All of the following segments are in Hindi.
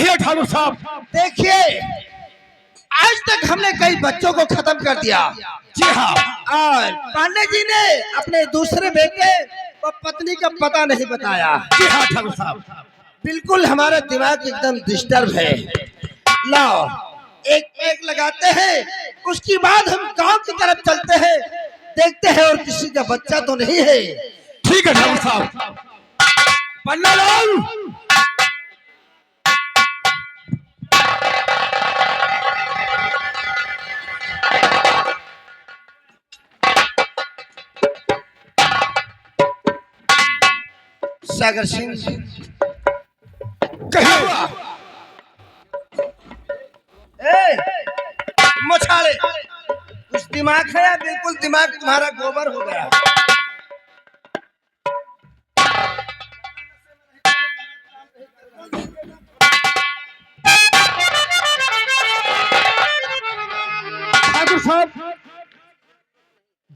कहिए ठाकुर साहब। देखिए, आज तक हमने कई बच्चों को खत्म कर दिया। जी हाँ। और पांडे जी ने अपने दूसरे बेटे और पत्नी का पता नहीं बताया। जी हाँ ठाकुर साहब। बिल्कुल हमारा दिमाग एकदम डिस्टर्ब है। लाओ एक एक लगाते हैं, उसके बाद हम गांव की तरफ चलते हैं, देखते हैं और किसी का बच्चा तो नहीं है। ठीक है ठाकुर साहब। पन्ना लाल। सागर सिंह कहिए। मछाड़े, कुछ दिमाग है या बिल्कुल दिमाग तुम्हारा गोबर हो गया? ठाकुर साहब,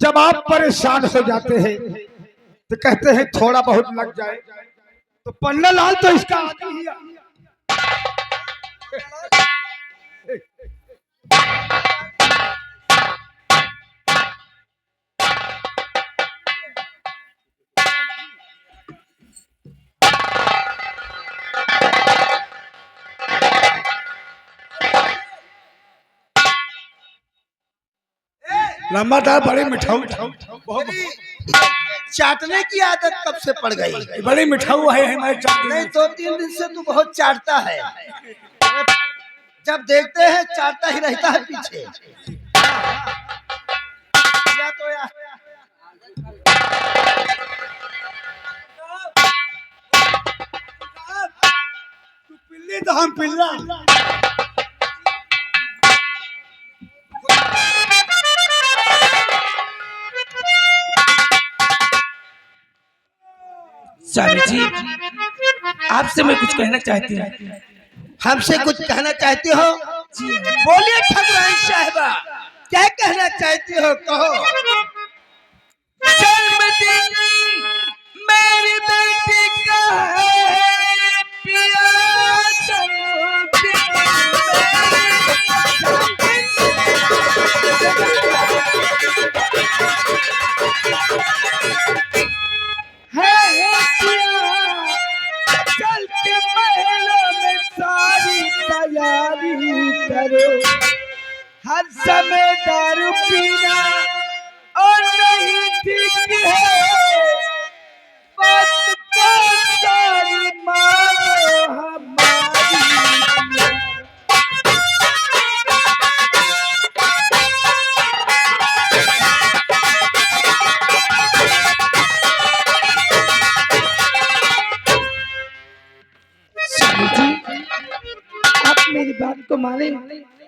जब आप परेशान हो जाते हैं तो कहते हैं थोड़ा बहुत लग जाए, तो पन्ना लाल तो इसका आदि ही है। लंबा था, बड़ी मिठाऊ बहुत चाटने की आदत कब से पड़ गई? बड़ी मिठाऊ है हमारे चाट नहीं, 2-3 दिन से तू बहुत चाटता है। जब देखते हैं चाटता ही रहता है पीछे। या तो या तू पिल्ली तो हम पिल्ला। स्वामी जी, आपसे मैं कुछ कहना चाहती हूँ। हमसे कुछ कहना चाहती हो? बोलिए ठकुराइन साहिबा, क्या कहना चाहती हो, कहो। जन्मदिन मेरी बेटी का है, पिया चल के महलों में सारी तैयारी करो, हर समय दारू पीना और नहीं ठीक है, बात को सारी मानो हमारी। स्वामी जी, आप मेरी बात को माने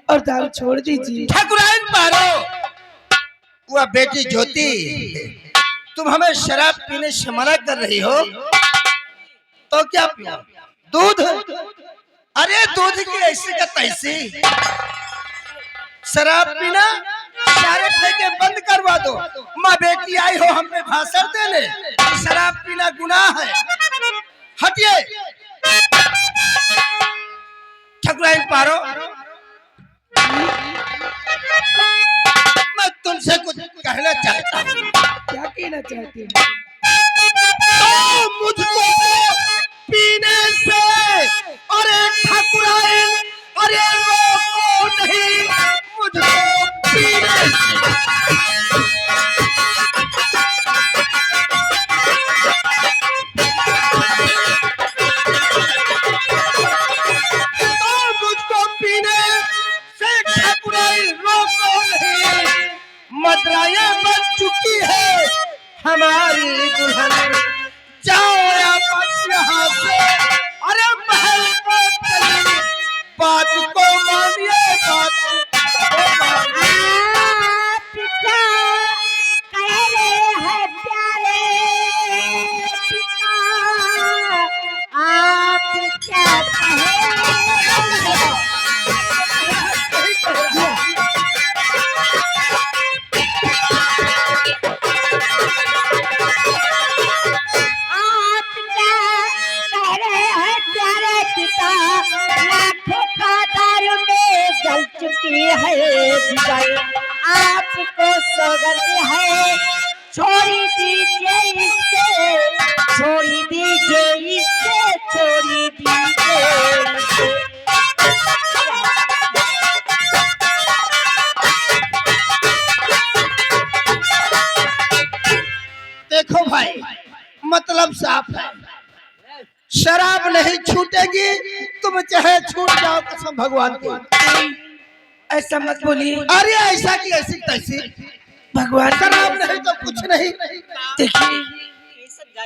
और दारू छोड़ दीजिए। ठकुराइन पारो, वह बेटी ज्योति, तुम हमें शराब पीने से मना कर रही हो, तो क्या पियो? दूध? अरे दूध की ऐसी का तैसी। शराब पीना सारे ठेके बंद करवा दो। माँ बेटी आई हो हम पे भाषण देने, शराब पीना गुनाह है। हटिए। ठकुराइन पारो, मैं तुमसे कुछ कहना चाहता हूँ। क्या कहना चाहती हूँ? तो मुझको पीने से, अरे ठकुराइन, अरे रोको नहीं मुझको पीने तो मुझको पीने से ठकुराइन रोको नहीं। मदराएं बन चुकी है हमारी गलती है, छोड़ दीजिए इसे, छोड़ दीजिए इसे, छोड़ दीजिए इसे। देखो भाई, मतलब साफ है, शराब नहीं छूटेगी, तुम चाहे छूट जाओ कसम भगवान की। ऐसा मत बोलिए अरे ऐसा की ऐसी तैसी, भगवान। शराब नहीं तो कुछ नहीं। देखिए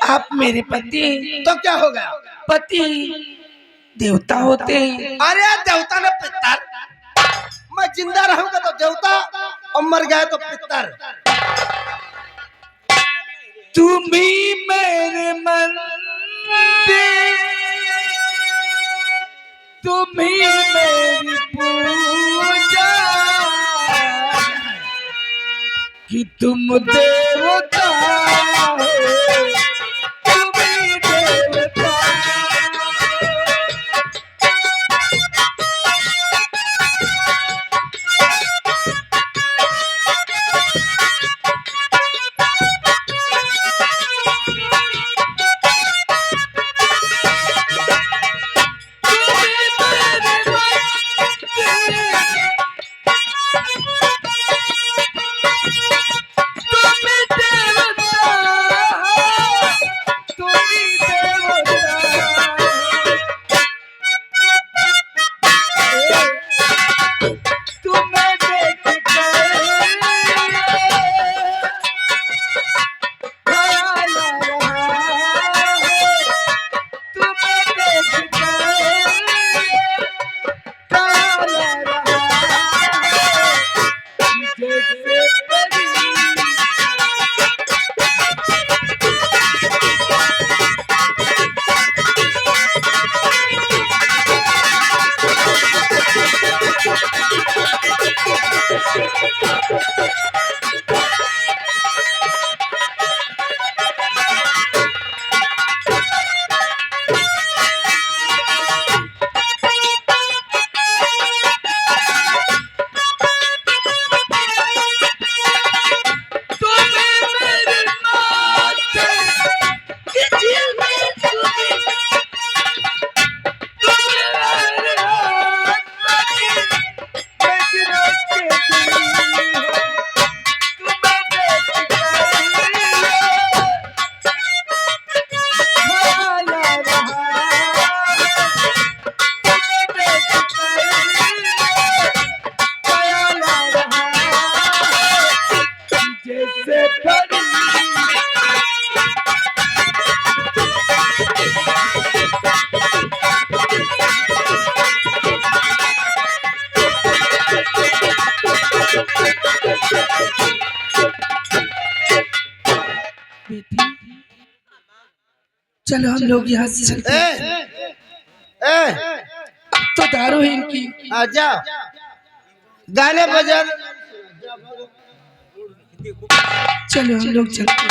आप मेरे पति, तो क्या हो गया? पति देवता होते हैं। अरे देवता ने पितर, मैं जिंदा रहूंगा तो देवता और मर गया तो पितर। तुम ही मेरे मंदिर, तुम ही मेरी पूजा, कि तुम देवता हो, तुम ही देवता। चलो हम लोग यहाँ से चलते हैं। अब तो दारू है इनकी। आजा गाने बजा। चलो हम लोग चलते हैं।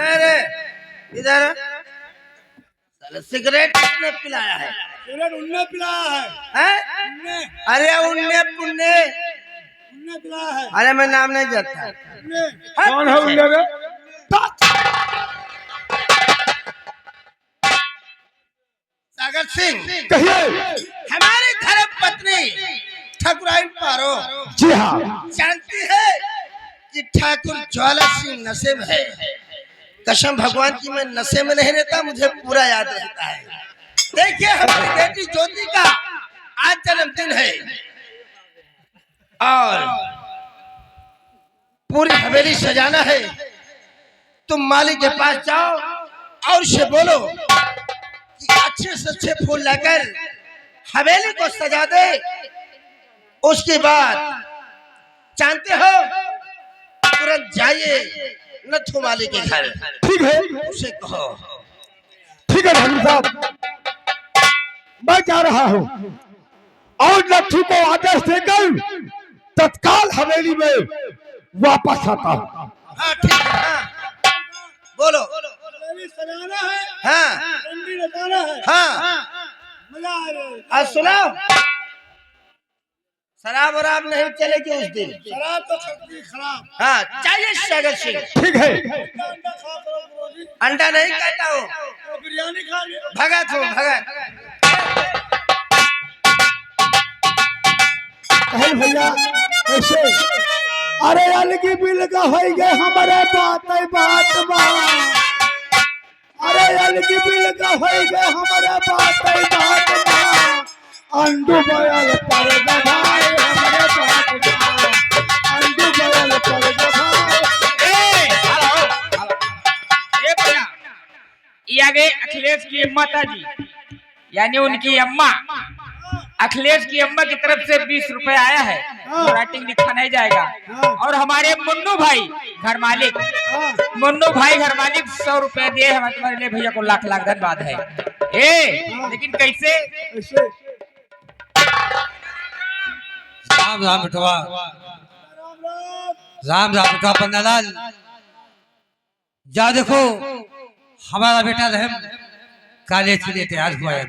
अरे इधर साले सिगरेट किसने पिलाया है? सिगरेट उनने पिलाया है। हैं? अरे उनने पुन्ने उनने पिलाया है। अरे मैं नाम नहीं जानता। कौन है उनने रे? सागर सिंह कहिए। हमारी धर्म पत्नी ठाकुराइन पारो जी हाँ, जानती है कि ठाकुर ज्वाला सिंह नशे में है। कसम भगवान की मैं नशे में नहीं रहता, मुझे पूरा याद रहता है। देखिए हमारी बेटी ज्योति का आज जन्मदिन है और पूरी हवेली सजाना है। तुम मालिक के पास जाओ और उसे बोलो कि अच्छे से अच्छे फूल लाकर हवेली को सजा दे। उसके बाद जानते हो तुरंत जाइए नथु माली के घर। ठीक है, उसे कहो। ठीक है भाई साहब, मैं जा रहा हूँ और लट्ठू को आदेश देकर तत्काल हवेली में वापस आता हूँ। हाँ ठीक है, हाँ। बोलो। सजाना है, हाँ रंडी लगाना है, हाँ मजा आएगा। आज सुनो, शराब वराब नहीं चलेगी उस दिन। शराब तो खतरी खराब। हाँ चाहिए सागर सिंह। ठीक है, अंडा खा करो गुरुजी, अंडा नहीं खाता हूँ, तो बिरयानी खा लियो। भगत हूँ भगत। कहल भैया ऐसे अरे अलगी बिल का हो गए हमारे बात बात अरे अलगी बिल का हो गए हमारे बात अंडू बयल पर गधाए हमारे बात अंडू बयल पर गधाए। ये आगे अखिलेश की माता जी यानी उनकी अम्मा, अखिलेश की अम्मा की तरफ से 20 रुपए आया है, जो राइटिंग लिखा नहीं जाएगा। और हमारे मुन्नू भाई घर मालिक, मुन्नू भाई घर मालिक 100 रुपए दिए हमारे तुम्हारे लिए भैया को लाख लाख धन्यवाद है। लेकिन कैसे? राम राम बेटवा, राम राम बेटवा पन्नालाल। जा देखो हमारा बेटा रहम कॉलेज के लिए तैयार हुआ है।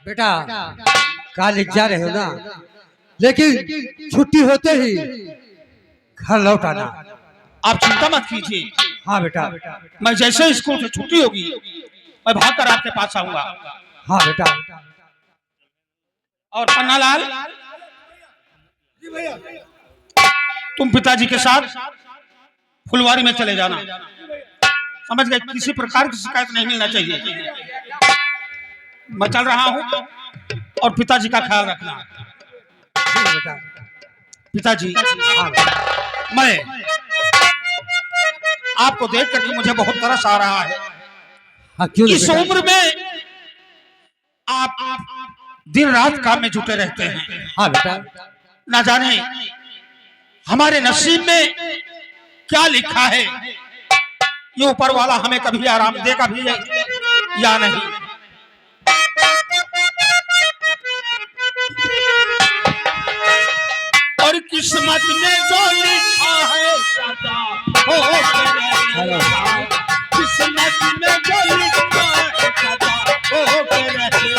बेटा कॉलेज जा रहे हो ना, लेकिन छुट्टी होते ही घर लौट आना। आप चिंता मत कीजिए, हाँ बेटा, मैं जैसे ही स्कूल से छुट्टी होगी मैं भागकर आपके पास आऊंगा। हाँ बेटा। और पन्नालाल, तुम पिताजी के साथ फुलवारी में चले जाना, समझ गए? किसी प्रकार की शिकायत नहीं मिलना चाहिए। मैं चल रहा हूँ और पिताजी का ख्याल रखना। बेटा पिताजी, मैं आपको देख करके मुझे बहुत तरस आ रहा है। हाँ, क्यों इस उम्र में आप दिन रात काम में जुटे रहते हैं। हाँ बेटा, ना जाने हमारे नसीब में क्या लिखा है, ये ऊपर वाला हमें कभी आराम देगा भी या नहीं। और किस्मत में जो लिखा है सदा हो रहेगा, किस्मत में जो लिखा है सदा हो रहेगा।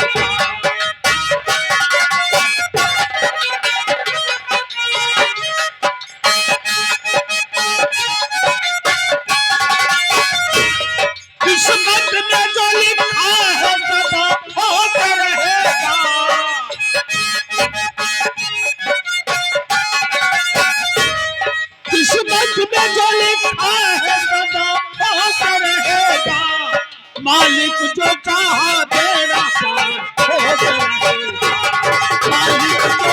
किस्मत में जो लिखा है सदा हो रहेगा। किस्मत में जो लिखा है सदा हो रहेगा। मालिक जो चाहा तेरा पार हो रहेगा। मालिक जो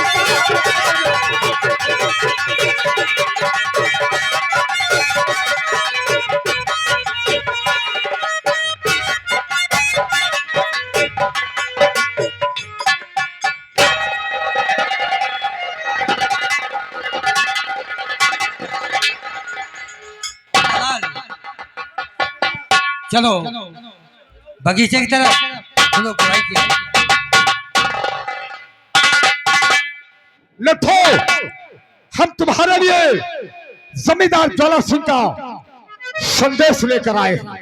चलो बगीचे की तरफ चलो। बुराई की लठो, हम तुम्हारे लिए जमींदार ज्वाला सिंह का संदेश लेकर आए हैं।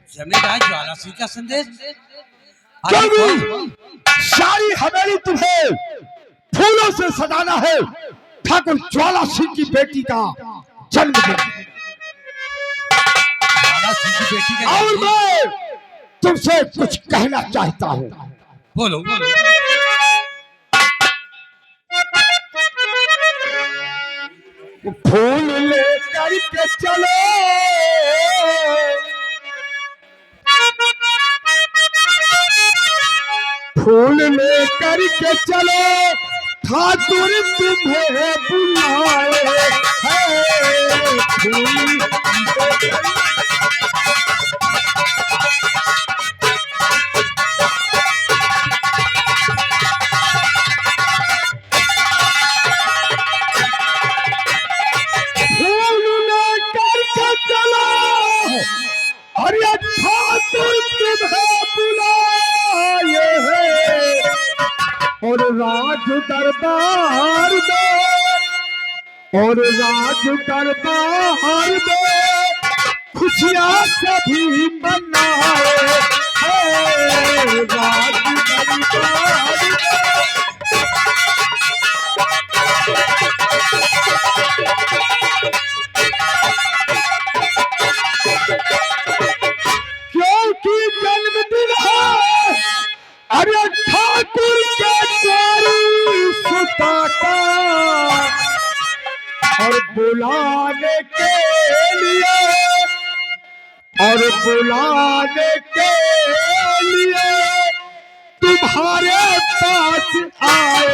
जमींदार ज्वाला सिंह का संदेश? क्योंकि सारी हवेली तुम्हें फूलों से सजाना है। ठाकुर ज्वाला सिंह की बेटी का जन्मदिन, ज्वाला सिंह की बेटी का और जन्मदिन। मैं तुमसे कुछ कहना चाहता हूँ। बोलो बोलो। फूल लेकर के चलो, फूल लेकर के चलो ठाकुर तुम्हें बुलाए है फूल अरे ठाकुर तुम्हें बुलाए हैं और राज दरबार में खुशियाँ सभी मनाए हैं राज दरबार में। क्योंकि जन्मदिन है अरे ठाकुर के प्यारी सुता का और बुलाने के लिए तुम्हारे पास आए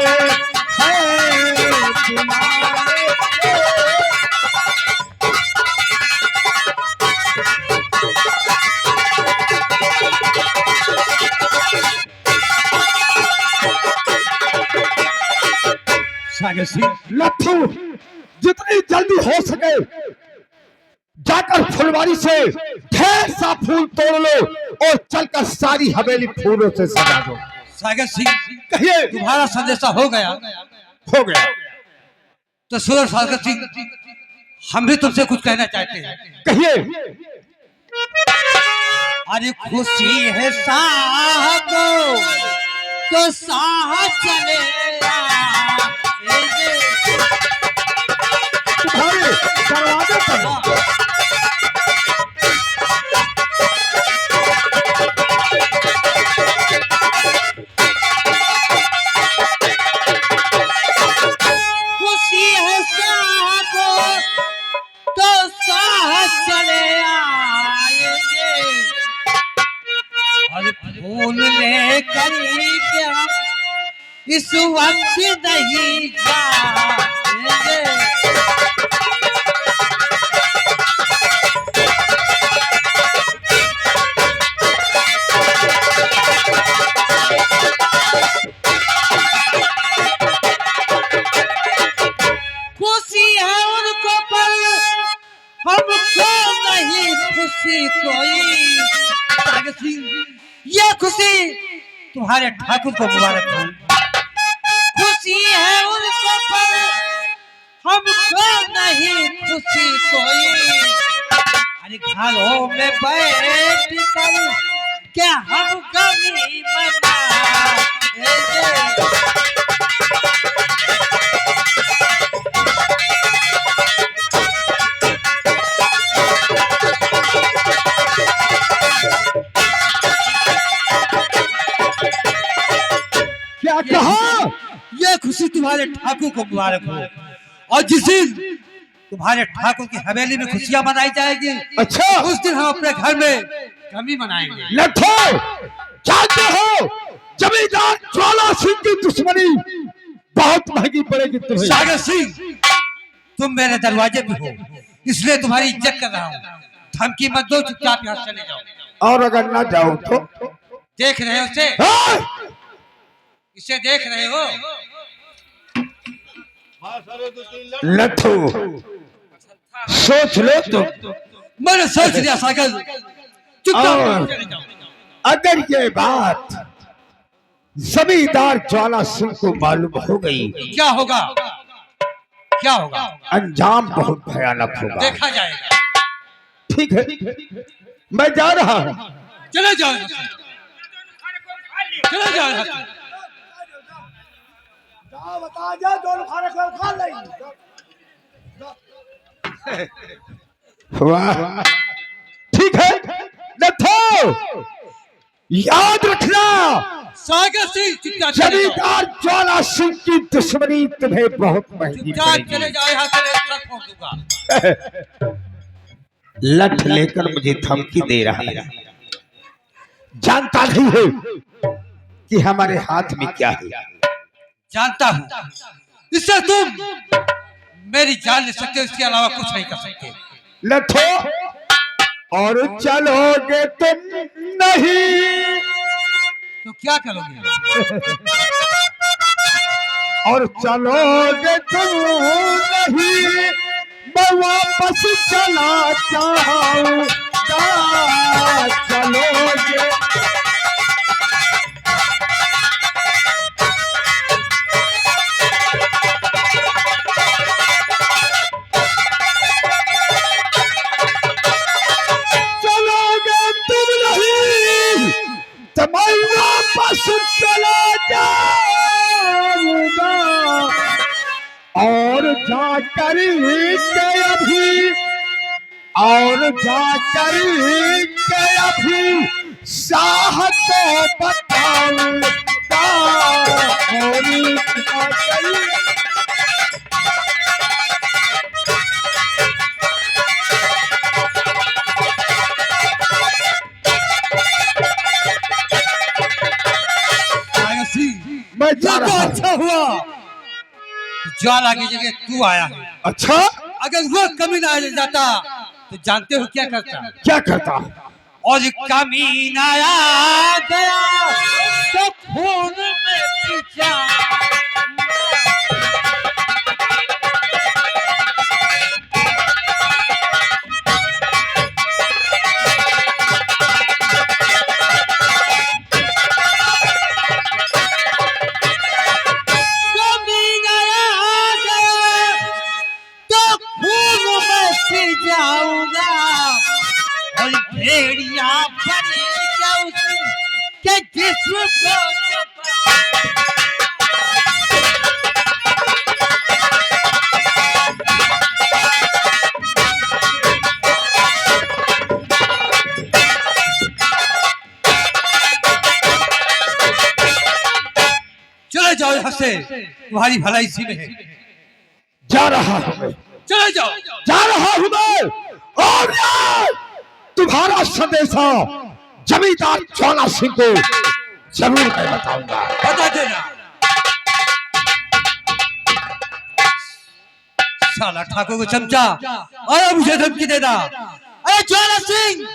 हैं तुम्हारे सागर सिंह, लट्ठू जितनी जल्दी हो सके जाकर फुलवारी से ढेर सा फूल तोड़ लो और चलकर सारी हवेली फूलों से सजा दो। सागर सिंह, कहिए। तुम्हारा संदेशा हो गया। तो सुनो सागर सिंह, हम भी तुमसे कुछ कहना चाहते हैं। कहिए। अरे खुशी है साह को तो साह चलेगा, तुम्हारे दरवाजे पर खुशी है साह को तो साह चले आएंगे, और फूल लेकर के हम इस वक्त नहीं जाएंगे। खुशी है उनको पर हमको नहीं खुशी कोई। सागर सिंह, ये खुशी तुम्हारे ठाकुर को मुबारक हो। खुशी है उनको पर हमको नहीं खुशी कोई। अरे घरों में बैठ कर क्या हम गमी मनाएंगे। क्या कहा? ये खुशी तुम्हारे ठाकुर को मुबारक हो, और जिस दिन तुम्हारे ठाकुर की हवेली में खुशियां मनाई जाएगी, अच्छा, उस दिन हम अपने घर में कमी मनाएंगे। लट्ठू जानते हो जमींदार ज्वाला सिंह की दुश्मनी बहुत महंगी पड़ेगी तुम्हें। सागर सिंह, तुम मेरे दरवाजे पे हो, इसलिए तुम्हारी इज्जत कर रहा हूँ। धमकी मत दो, चुपचाप यहाँ चले जाओ। और अगर ना जाओ तो देख रहे हो उसे, इसे देख रहे हो। लट्ठू सोच लो तुम। मैंने सोच लिया सागर, चुपचाप चले जाओ। अगर ये बात जमींदार ज्वाला सिंह को मालूम हो गई, क्या होगा? क्या होगा? अंजाम बहुत भयानक होगा। देखा जाएगा। ठीक है, मैं जा रहा हूँ। चले जाओ, चले जाओ। बता जा दोनों खाने को खा ले। वाह, ठीक है लट्ठू, याद रखना सागर सिंह, चुपचाप चले जाओ। जमींदार ज्वाला सिंह की दुश्मनी तुम्हें बहुत महंगी चुपचाप पड़ेगी। चले जाओ, यहाँ से सर फोड़ दूंगा। लठ लेकर मुझे धमकी दे रहा है, जानता नहीं है कि हमारे हाथ में क्या है। जानता हूँ, इससे तुम मेरी जान ले सकते हो, इसके अलावा कुछ नहीं कर सकते। लथो और चलोगे तुम नहीं, तो क्या करोगे? और चलोगे तुम नहीं, मैं वापस चला जाऊंगा। चलोगे तुम नहीं तो मैं वापस चला जाऊंगा। और जाकर के अभी, और जाकर के अभी शाह को बताऊंगा। और जाकर मैं जा ये तो रहा हूं। अच्छा हुआ कि ज्वाला की जगह तू आया है। अच्छा, अगर वो कमीना आ जाता तो जानते हो क्या करता? क्या करता? और कमीना आ गया तो खून में पिचा। कमीना आ गया तो खून में पी जाऊंगा। और भेड़िया बनेगा उसके जिस्म को चले जाओ यहाँ से, तुम्हारी भलाई इसी में है। जा रहा हूं मैं, चले जाओ। जा रहा हूं मैं। और यार, तुम्हारा संदेशा जमींदार ज्वाला सिंह को जरूर मैं बताऊंगा। बता देना। साला ठाकुर को चमचा और मुझे धमकी देना। अरे ज्वाला सिंह,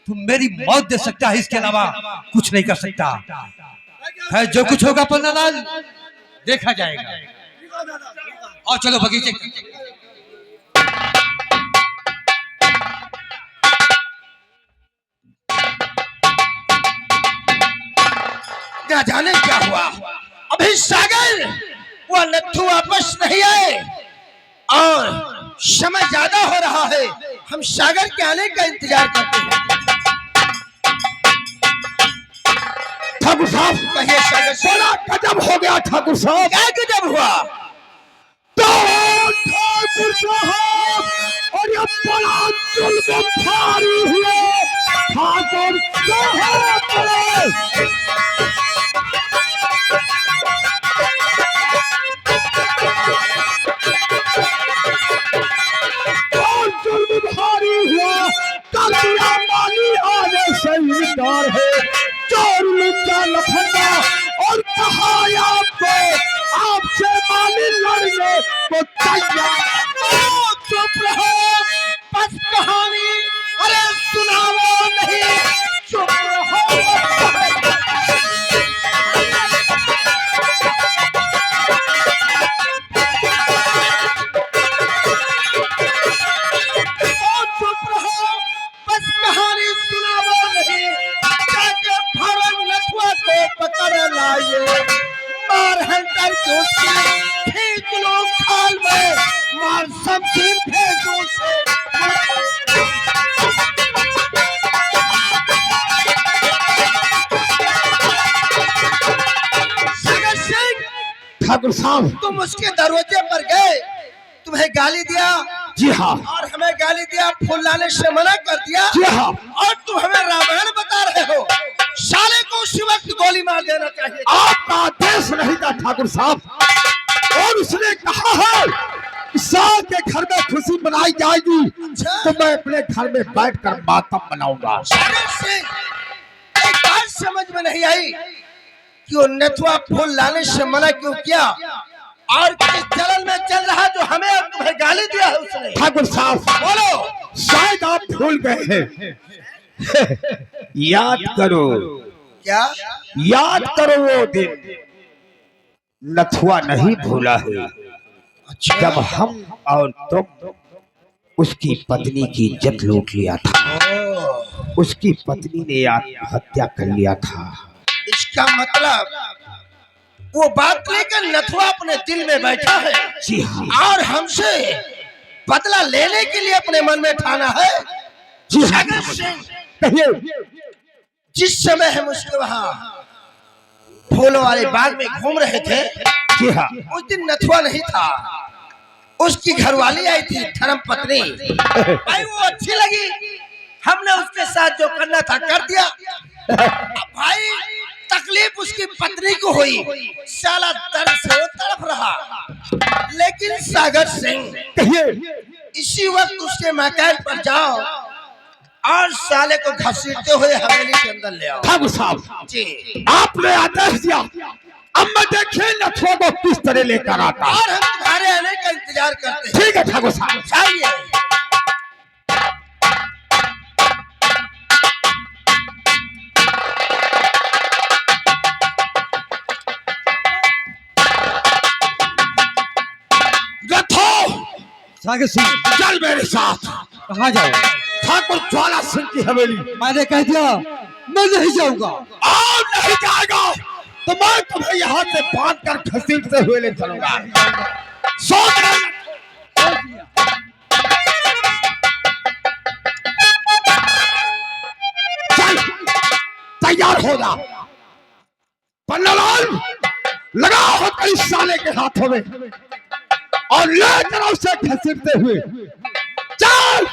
तुम मेरी मौत दे सकता है, इसके अलावा कुछ नहीं कर सकता है। जो कुछ होगा पन्नालाल देखा जाएगा। और चलो बगीचे। क्या जाने क्या हुआ, अभी सागर वो नत्थू वापस नहीं आए और समय ज्यादा हो रहा है। हम सागर के आने का इंतजार करते हैं। ठाकुर साहब, कहिए सागर से। बड़ा गजब हो गया ठाकुर साहब। क्या गजब हुआ? तो ठाकुर साहब, और ये बड़ा जुल्म भारी हुआ। ठाकुर साहब और जुल्म भारी हुआ। कलिया माली आने से इनकार है। चोर लुच्चा लफंगा और कहा आपको, आपसे माली लड़ने को तैयार। चुप रहो, बस कहानी अरे सुनाओ नहीं। चुप रहो। चुप रहो, बस कहानी सुनाओ नहीं। जाके भवन नथुआ को पकड़ लाइए। मार हंटर की उसकी फेंक लो खाल में। मार शमशीर भेजो से। सागर सिंह, ठाकुर साहब, तुम उसके दरवाजे पर गए, तुम्हें गाली दिया। जी हाँ, और हमें गाली दिया, फूल लाने से मना कर दिया। जी हाँ। और तुम हमें रामायण बता रहे हो। साले को उसी वक्त गोली मार देना चाहिए। आपका आदेश नहीं था ठाकुर साहब। और उसने कहा है कि साल के घर में खुशी मनाई जाएगी, तो मैं अपने घर में बैठकर मातम मनाऊंगा। सागर सिंह, एक बात समझ में नहीं आई। कि वो नथुआ फूल लाने से मना क्यों किया और किस जलन में चल रहा जो हमें और तुम्हें गाली दिया है उसने? ठाकुर साहब बोलो। शायद आप भूल गए हैं। याद करो, क्या याद करो वो दिन। नथुआ नहीं भूला है अच्छा जब हम और तुम उसकी पत्नी की इज्जत लूट लिया था। उसकी पत्नी ने आत्महत्या कर लिया था। इसका मतलब वो बात लेकर नथुआ अपने दिल में बैठा है जी हाँ, और हमसे बदला लेने के लिए अपने मन में ठाना है। जी हाँ। सागर सिंह, कहिए। जिस समय हम उसके वहाँ फूलों वाले बाग में घूम रहे थे, जी हाँ, उस दिन नथुआ नहीं था, उसकी घरवाली आई थी धर्म पत्नी। भाई वो अच्छी लगी, हमने उसके साथ जो करना था कर दिया। अब भाई तकलीफ उसकी पत्नी को हुई, साला दर्द से वो तड़प रहा। लेकिन सागर सिंह, कहिए। इसी वक्त उसके मकान पर जाओ और साले को घसीटते हुए हवेली के अंदर ले आओ। ठाकुर साहब जी, आपने आदेश दिया, अब मैं देखिए नथुआ को किस तरह लेकर आता। और हम तुम्हारे आने का इंतजार करते हैं। ठीक है ठाकुर साहब। चाहिए सागर सिंह चल मेरे साथ। कहाँ जाओ? ठाकुर ज्वाला सिंह की हवेली। मैंने कह दिया मैं नहीं जाऊंगा। और नहीं जाएगा तो मैं तुम्हें यहाँ से बांध कर घसीटते हुए ले चलूंगा। सोच चल, तैयार हो जा। पन्नालाल लगाओ हथकड़ी साले के हाथों में और ले चलो उसे घसीटते हुए। चल।